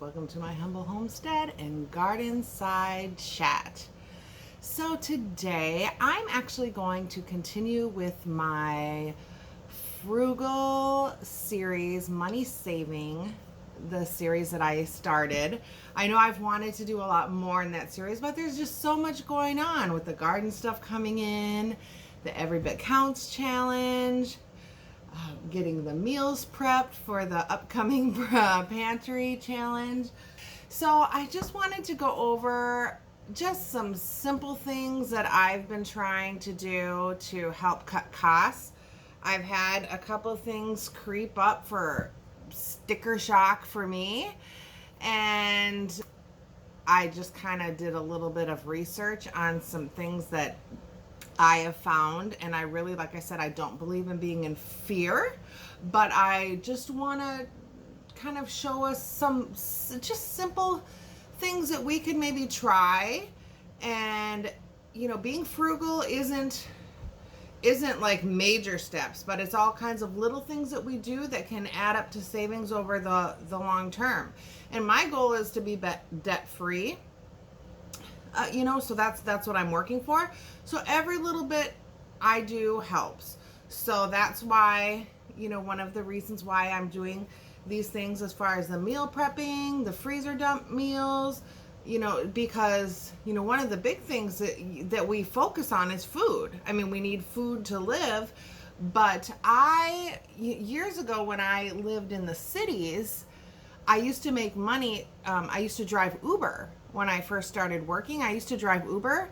Welcome to my humble homestead and Gardenside chat. So today I'm actually going to continue with my Frugal series, money saving, the series that I started. I know I've wanted to do a lot more in that series, but there's just so much going on with the garden stuff coming in, the Every Bit Counts challenge, getting the meals prepped for the upcoming pantry challenge. So I just wanted to go over just some simple things that I've been trying to do to help cut costs. I've had a couple of things creep up for sticker shock for me, and I just kind of did a little bit of research on some things that I have found, and I really, like I said, I don't believe in being in fear, but I just want to kind of show us some just simple things that we could maybe try. And being frugal isn't like major steps, but it's all kinds of little things that we do that can add up to savings over the long term. And my goal is to be debt free. So that's what I'm working for. So every little bit I do helps. So that's why, one of the reasons why I'm doing these things as far as the meal prepping, the freezer dump meals, because, one of the big things that we focus on is food. I mean, we need food to live. But years ago when I lived in the cities, I used to make money. I used to drive Uber. When I first started working, I used to drive Uber,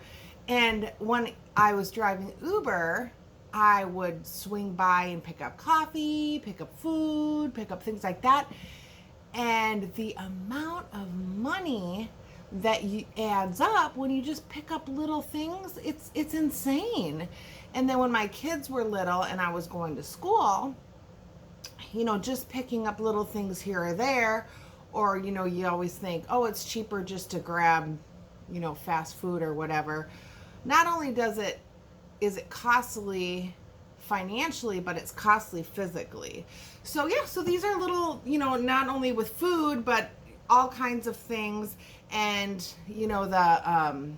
and when I was driving Uber, I would swing by and pick up coffee, pick up food, pick up things like that. And the amount of money that adds up when you just pick up little things, it's insane. And then when my kids were little and I was going to school, just picking up little things here or there, or, you always think, oh, it's cheaper just to grab, fast food or whatever. Not only is it costly financially, but it's costly physically. So so these are little, not only with food, but all kinds of things. And, the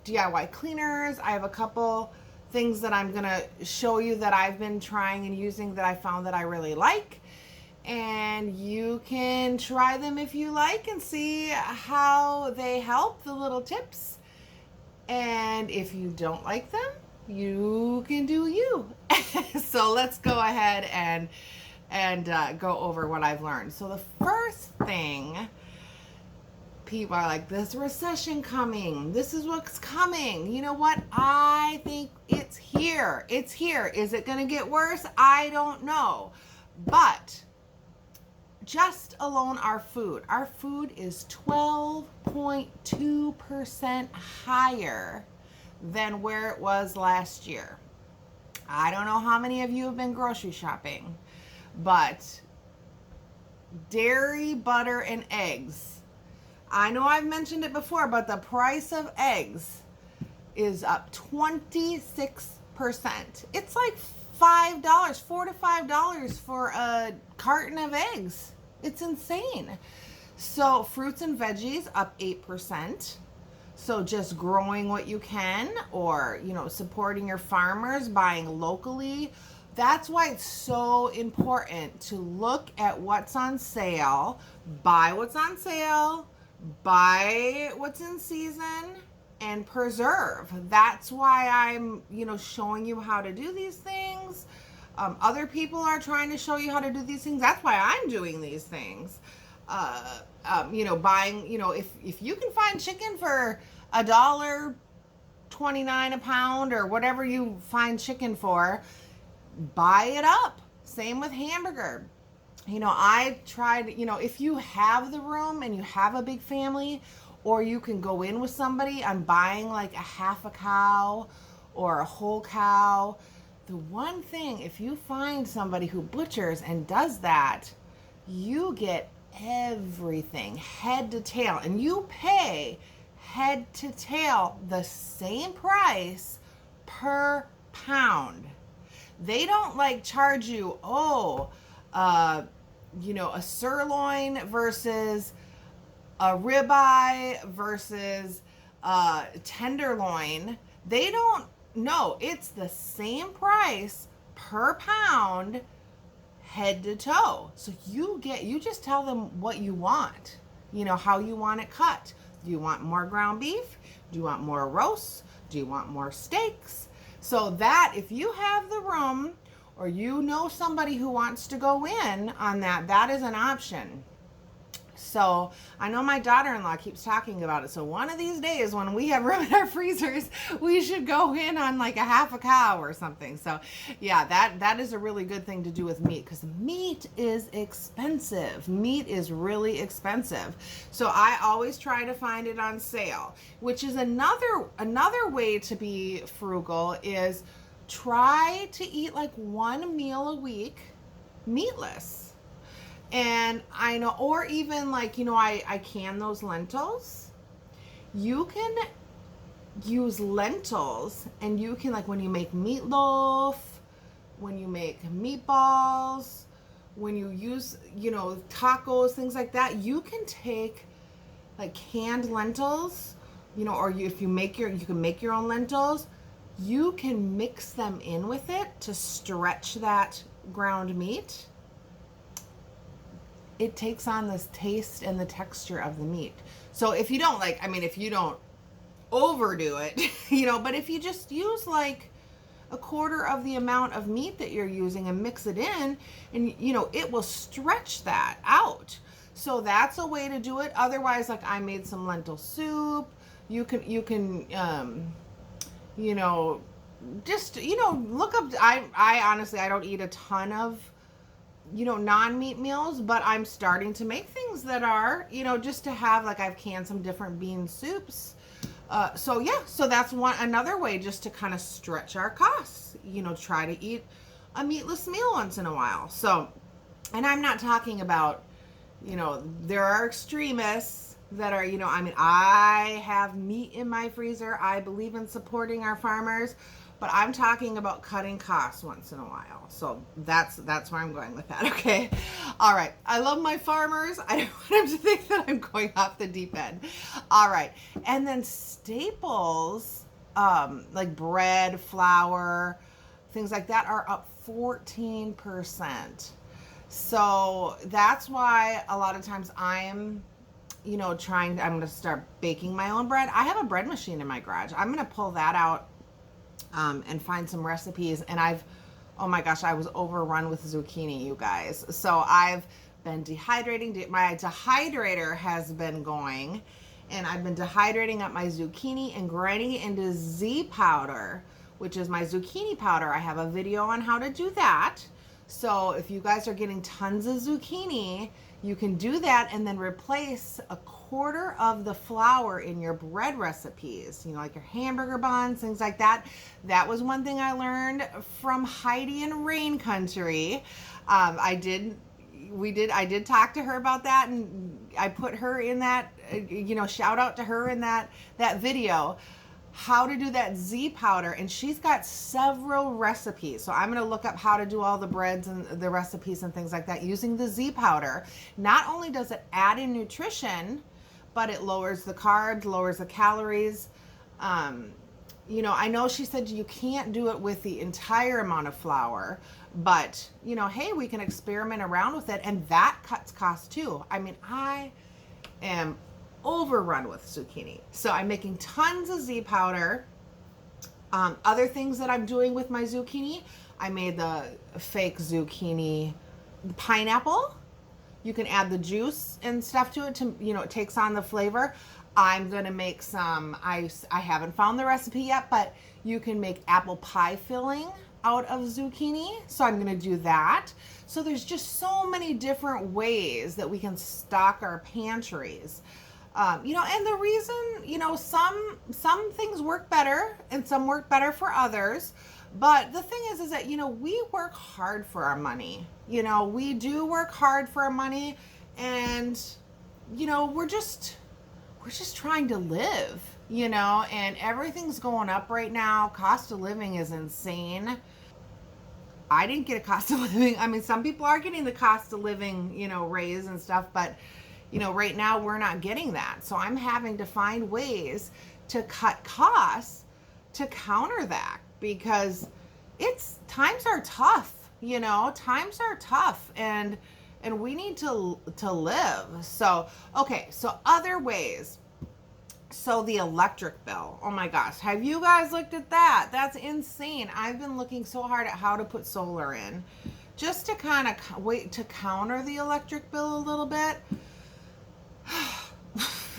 DIY cleaners, I have a couple things that I'm going to show you that I've been trying and using that I found that I really like. And you can try them if you like and see how they help, the little tips. And if you don't like them, you can do you. So let's go ahead and go over what I've learned. So the first thing, people are like, this recession coming. This is what's coming. You know what? I think it's here. It's here. Is it going to get worse? I don't know. But just alone our food is 12.2% higher than where it was last year. I don't know how many of you have been grocery shopping, but dairy, butter, and eggs. I know I've mentioned it before, but the price of eggs is up 26%. It's like $4 to $5 for a carton of eggs. It's insane. So fruits and veggies up 8%. So just growing what you can, or supporting your farmers, buying locally. That's why it's so important to look at what's on sale, buy what's on sale, buy what's in season, and preserve. That's why I'm, showing you how to do these things. Other people are trying to show you how to do these things. That's why I'm doing these things. Buying, if you can find chicken for $1.29 a pound, or whatever you find chicken for, buy it up. Same with hamburger. I tried, if you have the room and you have a big family, or you can go in with somebody, I'm buying like a half a cow or a whole cow. The one thing, if you find somebody who butchers and does that, you get everything head to tail, and you pay head to tail the same price per pound. They don't charge you, a sirloin versus a ribeye versus a tenderloin, they don't know. It's the same price per pound, head to toe. So you just tell them what you want, how you want it cut. Do you want more ground beef? Do you want more roast? Do you want more steaks? So that if you have the room, or somebody who wants to go in on that, that is an option. So I know my daughter-in-law keeps talking about it. So one of these days when we have room in our freezers, we should go in on like a half a cow or something. So yeah, that is a really good thing to do with meat, because meat is expensive. Meat is really expensive. So I always try to find it on sale, which is another way to be frugal, is try to eat like one meal a week meatless. And I know, or even like, I can those lentils. You can use lentils, and you can, like, when you make meatloaf, when you make meatballs, when you use, tacos, things like that, you can take like canned lentils, or if you can make your own lentils. You can mix them in with it to stretch that ground meat. It takes on this taste and the texture of the meat. So if you don't if you don't overdo it, but if you just use like a quarter of the amount of meat that you're using and mix it in, and it will stretch that out. So that's a way to do it. Otherwise, like, I made some lentil soup. You can just look up. I honestly, I don't eat a ton of non-meat meals, but I'm starting to make things that are, just to have, like, I've canned some different bean soups. So that's another way just to kind of stretch our costs, try to eat a meatless meal once in a while. So, and I'm not talking about, there are extremists that are, I have meat in my freezer. I believe in supporting our farmers. But I'm talking about cutting costs once in a while. So that's where I'm going with that. Okay. All right. I love my farmers. I don't want them to think that I'm going off the deep end. All right. And then staples, like bread, flour, things like that, are up 14%. So that's why a lot of times I'm going to start baking my own bread. I have a bread machine in my garage. I'm going to pull that out and find some recipes. And oh my gosh, I was overrun with zucchini, you guys. So I've been dehydrating. My dehydrator has been going, and I've been dehydrating up my zucchini and grinding it into Z powder, which is my zucchini powder. I have a video on how to do that. So if you guys are getting tons of zucchini, you can do that and then replace a quarter of the flour in your bread recipes, like your hamburger buns, things like that. That was one thing I learned from Heidy in Rain Country. I did talk to her about that, and I put her in that, shout out to her in that video, how to do that Z powder, and she's got several recipes. So I'm going to look up how to do all the breads and the recipes and things like that using the Z powder. Not only does it add in nutrition, but it lowers the carbs, lowers the calories. I know she said you can't do it with the entire amount of flour, but hey, we can experiment around with it, and that cuts costs too. I am overrun with zucchini. So I'm making tons of Z powder. Other things that I'm doing with my zucchini, I made the fake zucchini pineapple. You can add the juice and stuff to it to, it takes on the flavor. I'm going to make some, I haven't found the recipe yet, but you can make apple pie filling out of zucchini. So I'm going to do that. So there's just so many different ways that we can stock our pantries. And the reason, some things work better and some work better for others. But the thing is that, we work hard for our money. We do work hard for our money, and, we're just trying to live, and everything's going up right now. Cost of living is insane. I didn't get a cost of living. Some people are getting the cost of living, raise and stuff, but right now we're not getting that. So I'm having to find ways to cut costs to counter that, because times are tough, times are tough, and we need to live. So, okay, so other ways. So the electric bill, oh my gosh, have you guys looked at that? That's insane. I've been looking so hard at how to put solar in, just to kind of wait to counter the electric bill a little bit.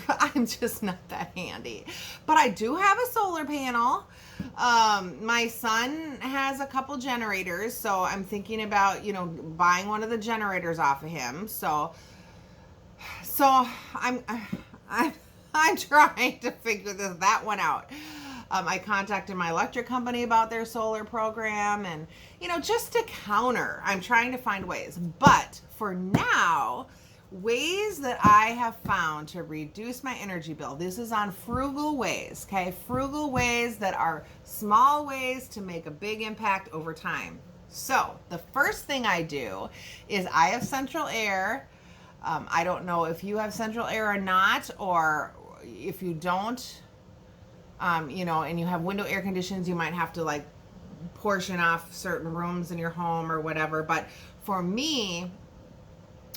I'm just not that handy, but I do have a solar panel. My son has a couple generators, so I'm thinking about, buying one of the generators off of him. So I'm trying to figure that one out. I contacted my electric company about their solar program, and, just to counter, I'm trying to find ways. But for now, ways that I have found to reduce my energy bill. This is on Frugal ways, okay? Frugal ways that are small ways to make a big impact over time. So the first thing I do is I have central air. I don't know if you have central air or not, or if you don't, and you have window air conditions, you might have to portion off certain rooms in your home or whatever. But for me,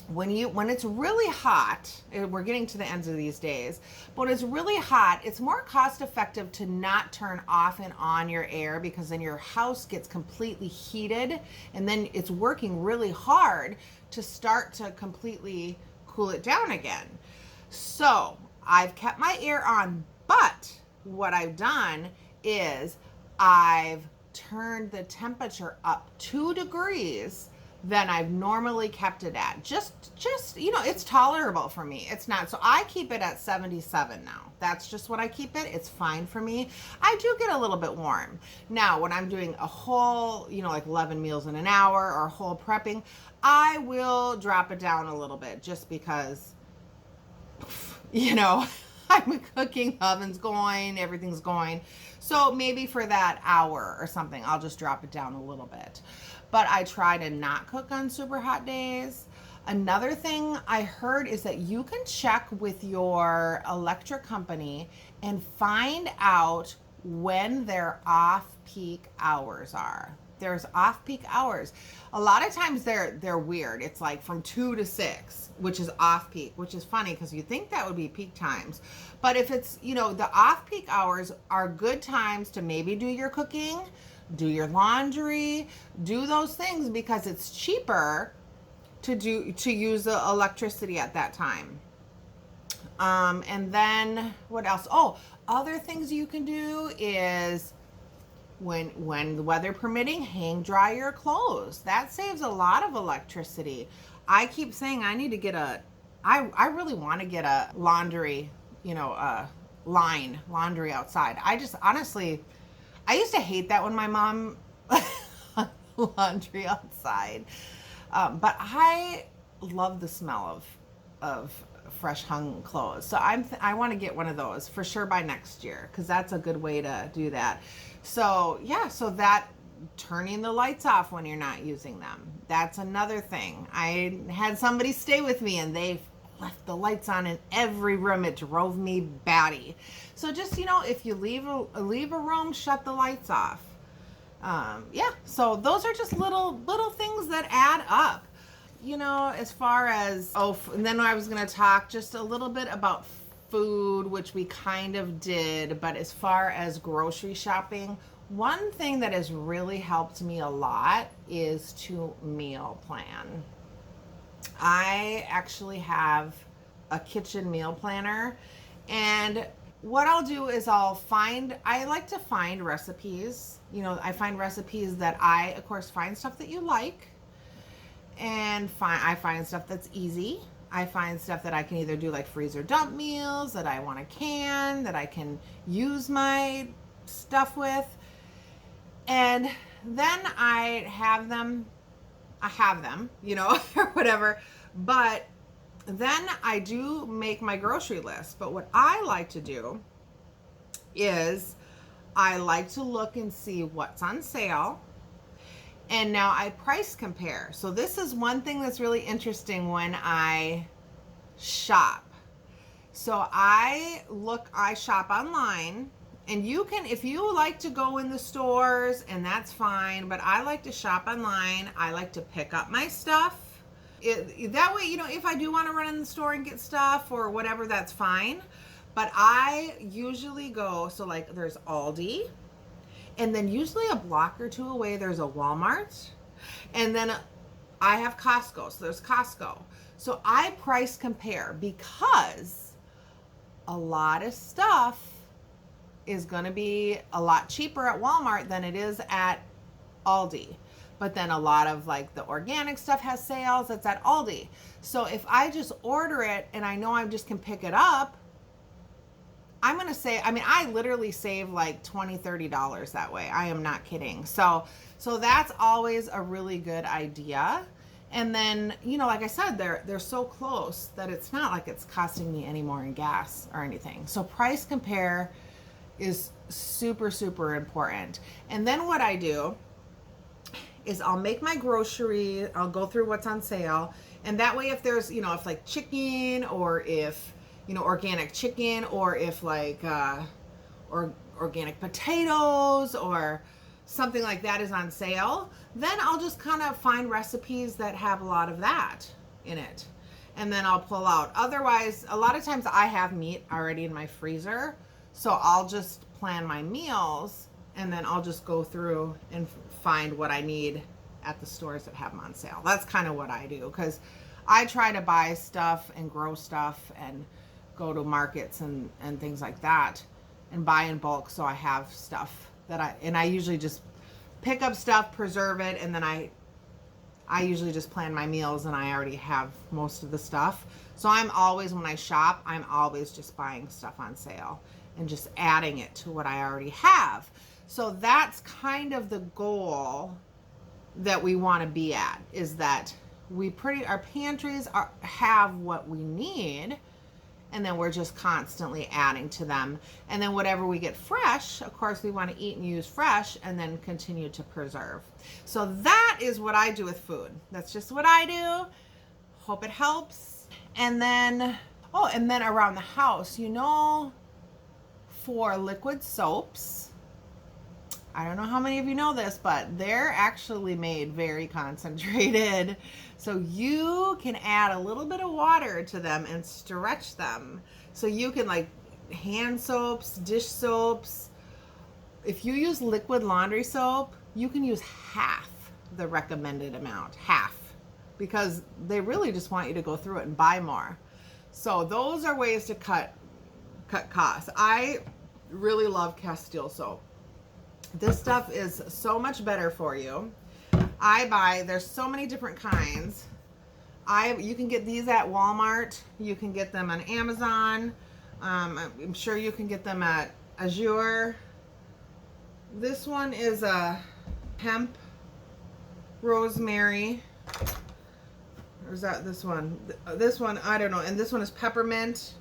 when it's really hot, we're getting to the ends of these days, but when it's really hot, it's more cost effective to not turn off and on your air, because then your house gets completely heated, and then it's working really hard to start to completely cool it down again. So I've kept my air on, but what I've done is I've turned the temperature up 2 degrees than I've normally kept it at. Just it's tolerable for me. It's not. So I keep it at 77 now. That's just what I keep it. It's fine for me. I do get a little bit warm. Now, when I'm doing a whole, 11 meals in an hour or whole prepping, I will drop it down a little bit, just because, I'm cooking, oven's going, everything's going. So maybe for that hour or something, I'll just drop it down a little bit. But I try to not cook on super hot days. Another thing I heard is that you can check with your electric company and find out when their off-peak hours are. There's off-peak hours. A lot of times they're weird. It's like from 2 to 6, which is off-peak, which is funny because you think that would be peak times. But if it's, the off-peak hours are good times to maybe do your cooking, do your laundry, do those things, because it's cheaper to use the electricity at that time. And then what else? Oh, other things you can do is, when the weather permitting, hang dry your clothes. That saves a lot of electricity. I keep saying I need to get I really want to get a laundry, laundry outside. I just honestly, I used to hate that when my mom laundry outside. But I love the smell of fresh hung clothes. So I want to get one of those for sure by next year, because that's a good way to do that. So yeah, so that turning the lights off when you're not using them, that's another thing. I had somebody stay with me and they left the lights on in every room. It drove me batty. So just, if you leave a room, shut the lights off. Yeah, so those are just little things that add up. As far as, and then I was going to talk just a little bit about food, which we kind of did, but as far as grocery shopping, one thing that has really helped me a lot is to meal plan. I actually have a kitchen meal planner, and what I'll do is I like to find recipes. I find recipes that of course, find stuff that you like, and I find stuff that's easy. I find stuff that I can either do like freezer dump meals that I want to can, that I can use my stuff with. And then I have them, or whatever. But then I do make my grocery list. But what I like to do is I like to look and see what's on sale. And now I price compare. So this is one thing that's really interesting when I shop. So I shop online, and you can, if you like to go in the stores, and that's fine, but I like to shop online. I like to pick up my stuff. That way, if I do want to run in the store and get stuff or whatever, that's fine. But I usually go, so like there's Aldi, and then usually a block or two away there's a Walmart, and then I have Costco, so there's Costco. So I price compare, because a lot of stuff is going to be a lot cheaper at Walmart than it is at Aldi. But then a lot of like the organic stuff has sales that's at Aldi. So if I just order it and I know I just can pick it up, I'm going to say, I literally save like $20, $30 that way. I am not kidding. So that's always a really good idea. And then, like I said, they're so close that it's not like it's costing me any more in gas or anything. So price compare is super, super important. And then what I do is I'll make my grocery, I'll go through what's on sale. And that way, if there's, if like chicken, or if, organic chicken, or if like, or organic potatoes or something like that is on sale, then I'll just kind of find recipes that have a lot of that in it. And then I'll pull out. Otherwise, a lot of times I have meat already in my freezer. So I'll just plan my meals, and then I'll just go through and find what I need at the stores that have them on sale. That's kind of what I do, because I try to buy stuff and grow stuff and go to markets and things like that and buy in bulk, so I have stuff that I usually just pick up stuff, preserve it, and then I usually just plan my meals, and I already have most of the stuff. So I'm always, when I shop, I'm always just buying stuff on sale and just adding it to what I already have. So that's kind of the goal that we want to be at, is that our pantries have what we need, and then we're just constantly adding to them. And then whatever we get fresh, of course, we want to eat and use fresh, and then continue to preserve. So that is what I do with food. That's just what I do. Hope it helps. And then, and then around the house, for liquid soaps, I don't know how many of you know this, but they're actually made very concentrated. So you can add a little bit of water to them and stretch them. So you can, like, hand soaps, dish soaps. If you use liquid laundry soap, you can use half the recommended amount, because they really just want you to go through it and buy more. So those are ways to cut costs. I really love Castile soap. This stuff is so much better for you. There's so many different kinds. You can get these at Walmart. You can get them on Amazon. I'm sure you can get them at Azure. This one is a hemp rosemary. Or is that this one? This one, I don't know. And this one is peppermint.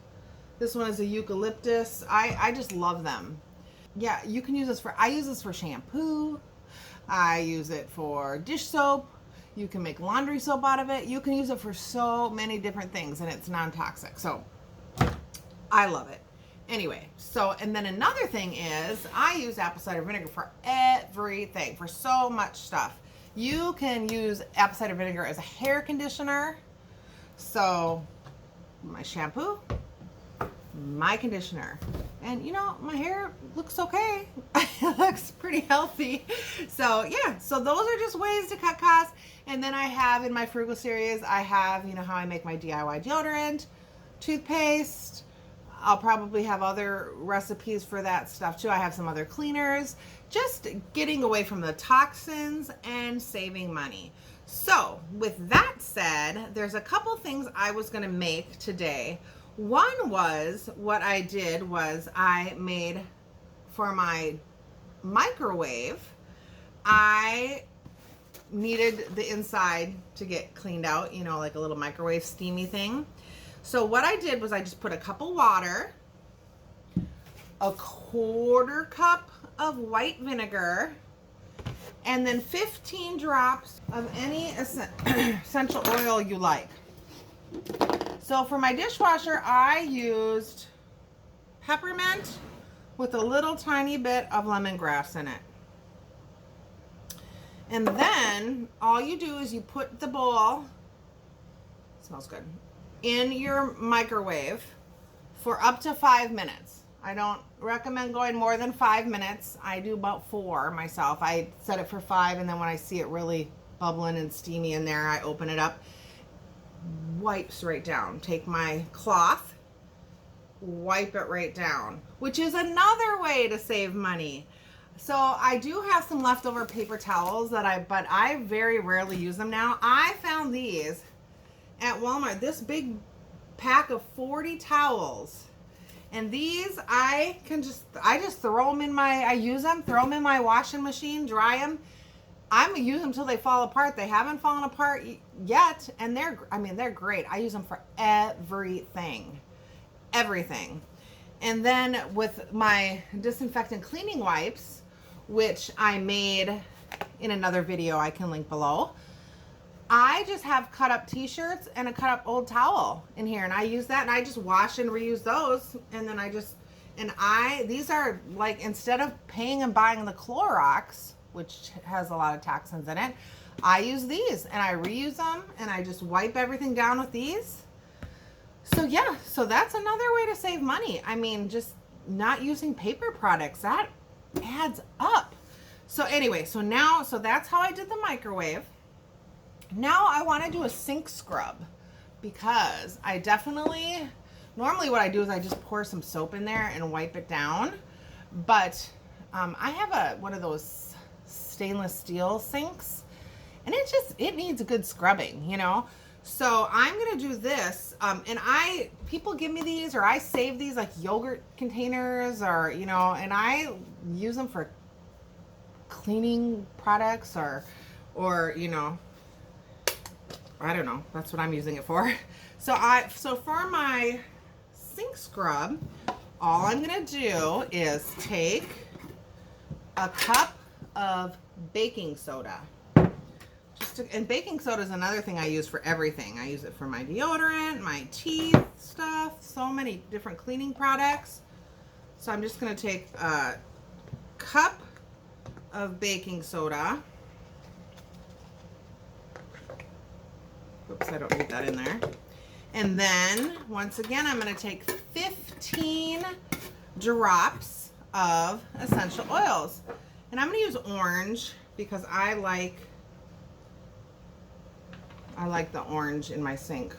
This one is a eucalyptus. I just love them. Yeah, you can use this I use this for shampoo. I use it for dish soap. You can make laundry soap out of it. You can use it for so many different things, and it's non-toxic. So I love it. Anyway, and then another thing is I use apple cider vinegar for everything, for so much stuff. You can use apple cider vinegar as a hair conditioner. So my shampoo, my conditioner, and my hair looks okay. It looks pretty healthy. So yeah, so those are just ways to cut costs. And then I have in my Frugal series, I have, how I make my DIY deodorant, toothpaste. I'll probably have other recipes for that stuff too. I have some other cleaners, just getting away from the toxins and saving money. So with that said, there's a couple things I was going to make today. One was, what I did was I made, for my microwave, I needed the inside to get cleaned out, like a little microwave steamy thing. So what I did was I just put a cup of water, a 1/4 cup of white vinegar, and then 15 drops of any essential oil you like. So for my dishwasher, I used peppermint with a little tiny bit of lemongrass in it. And then all you do is you put the bowl, smells good, in your microwave for up to 5 minutes. I don't recommend going more than 5 minutes. I do about 4 myself. I set it for 5, and then when I see it really bubbling and steamy in there, I open it up. Wipes right down. Take my cloth, wipe it right down, which is another way to save money. So I do have some leftover paper towels but I very rarely use them now. I found these at Walmart, this big pack of 40 towels. And these I just throw them in throw them in my washing machine, dry them. I'm gonna use them until they fall apart. They haven't fallen apart yet, and they're great. I use them for everything. And then with my disinfectant cleaning wipes, which I made in another video I can link below, I just have cut up t-shirts and a cut up old towel in here, and I use that, and I just wash and reuse those. And then these are like, instead of paying and buying the Clorox, which has a lot of toxins in it, I use these and I reuse them, and I just wipe everything down with these. So yeah, so that's another way to save money. I mean, just not using paper products, that adds up. So anyway, so that's how I did the microwave. Now I want to do a sink scrub, because normally what I do is I just pour some soap in there and wipe it down. But I have one of those stainless steel sinks, and it needs a good scrubbing, you know. So I'm going to do this, and people give me these, or I save these like yogurt containers, or, you know, and I use them for cleaning products, or, you know, I don't know. That's what I'm using it for. So for my sink scrub, all I'm going to do is take a cup of baking soda. And baking soda is another thing I use for everything. I use it for my deodorant, my teeth stuff, so many different cleaning products. So I'm just going to take a cup of baking soda. Oops, I don't need that in there. And then, once again, I'm going to take 15 drops of essential oils. And I'm going to use orange because I like the orange in my sink.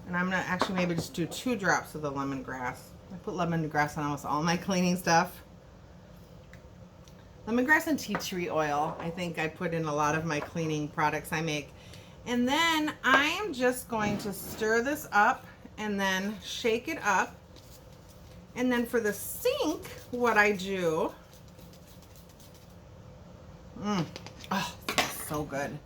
And I'm going to actually maybe just do 2 drops of the lemongrass. I put lemongrass on almost all my cleaning stuff. Lemongrass and tea tree oil, I think I put in a lot of my cleaning products I make. And then I am just going to stir this up and then shake it up. And then for the sink, what I do, oh, that's so good.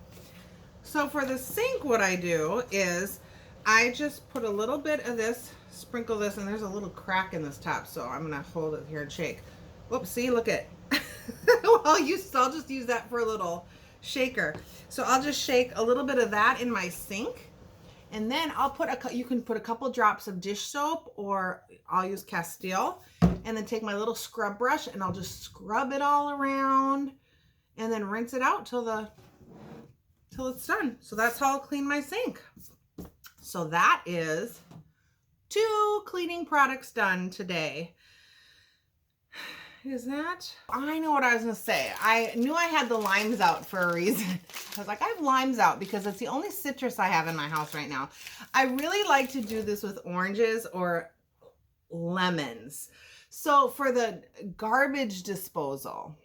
So for the sink, what I do is I just put a little bit of this, sprinkle this, and there's a little crack in this top, so I'm gonna hold it here and shake. Whoops, see, look at well, I'll just use that for a little shaker. So I'll just shake a little bit of that in my sink, and then I'll put you can put a couple drops of dish soap, or I'll use Castile, and then take my little scrub brush and I'll just scrub it all around, and then rinse it out till it's done. So that's how I'll clean my sink. So that is 2 cleaning products done today. Is that? I know what I was going to say. I knew I had the limes out for a reason. I was like, I have limes out because it's the only citrus I have in my house right now. I really like to do this with oranges or lemons. So for the garbage disposal,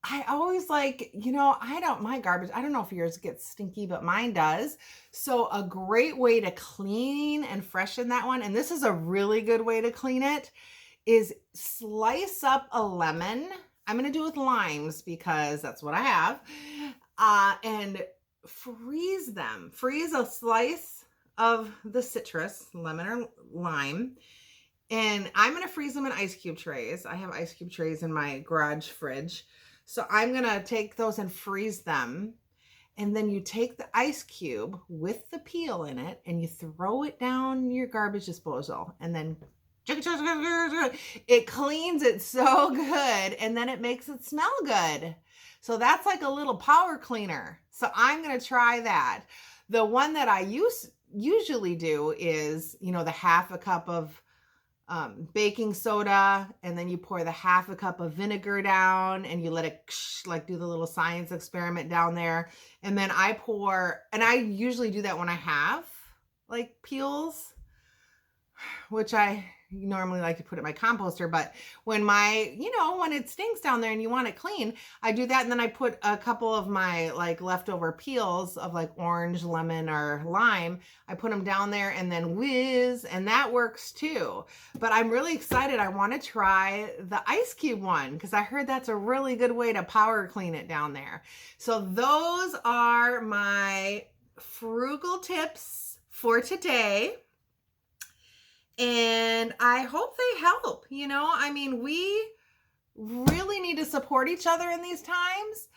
I always like, you know, my garbage, I don't know if yours gets stinky, but mine does. So a great way to clean and freshen that one, and this is a really good way to clean it, is slice up a lemon. I'm going to do it with limes because that's what I have. And freeze them. Freeze a slice of the citrus, lemon or lime. And I'm going to freeze them in ice cube trays. I have ice cube trays in my garage fridge. So I'm going to take those and freeze them. And then you take the ice cube with the peel in it and you throw it down your garbage disposal. And then it cleans it so good. And then it makes it smell good. So that's like a little power cleaner. So I'm going to try that. The one that I usually do is, the half a cup of baking soda, and then you pour the half a cup of vinegar down and you let it like do the little science experiment down there. And then I usually do that when I have like peels, which I normally like to put in my composter, but when when it stinks down there and you want it clean, I do that. And then I put a couple of my like leftover peels of like orange, lemon, or lime. I put them down there and then whiz, and that works too. But I'm really excited. I want to try the ice cube one because I heard that's a really good way to power clean it down there. So those are my frugal tips for today. And I hope they help. We really need to support each other in these times.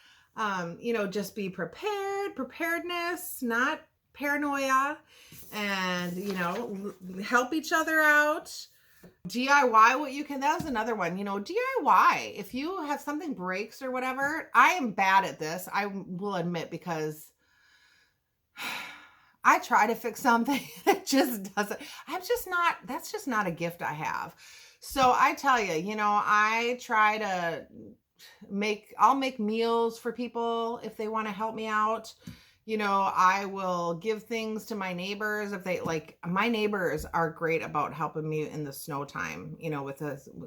Just be preparedness, not paranoia, and, help each other out. DIY what you can. That was another one, DIY. If you have something breaks or whatever, I am bad at this. I will admit, because I try to fix something. It just doesn't. That's just not a gift I have. So I tell you, I try to I'll make meals for people if they want to help me out. I will give things to my neighbors if they my neighbors are great about helping me in the snow time,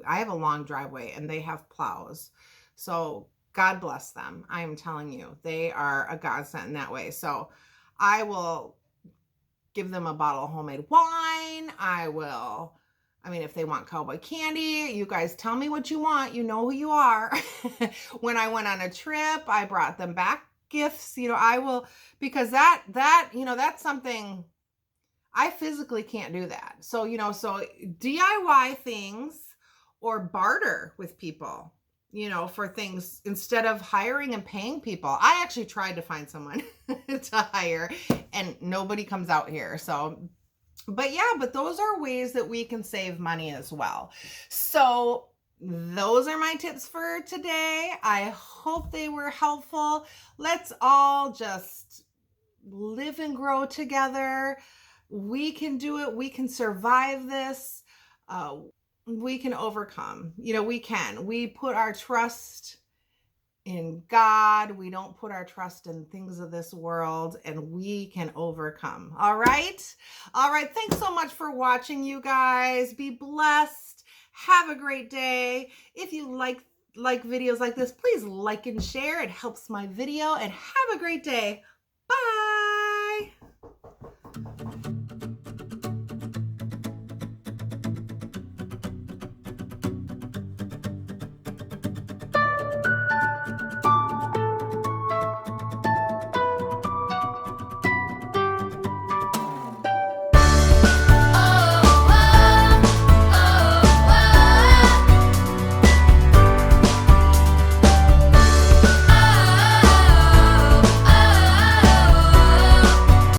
I have a long driveway and they have plows. So God bless them. I am telling you, they are a godsend in that way. So I will give them a bottle of homemade wine. If they want cowboy candy, you guys tell me what you want. You know who you are. When I went on a trip, I brought them back gifts. I will, because that's something I physically can't do that. So, so DIY things or barter with people, for things instead of hiring and paying people. I actually tried to find someone to hire and nobody comes out here. So, but those are ways that we can save money as well. So those are my tips for today. I hope they were helpful. Let's all just live and grow together. We can do it. We can survive this. We can overcome. We put our trust in God. We don't put our trust in things of this world, and we can overcome. All right. Thanks so much for watching, you guys. Be blessed. Have a great day. If you like videos like this, please like and share. It helps my video, and have a great day.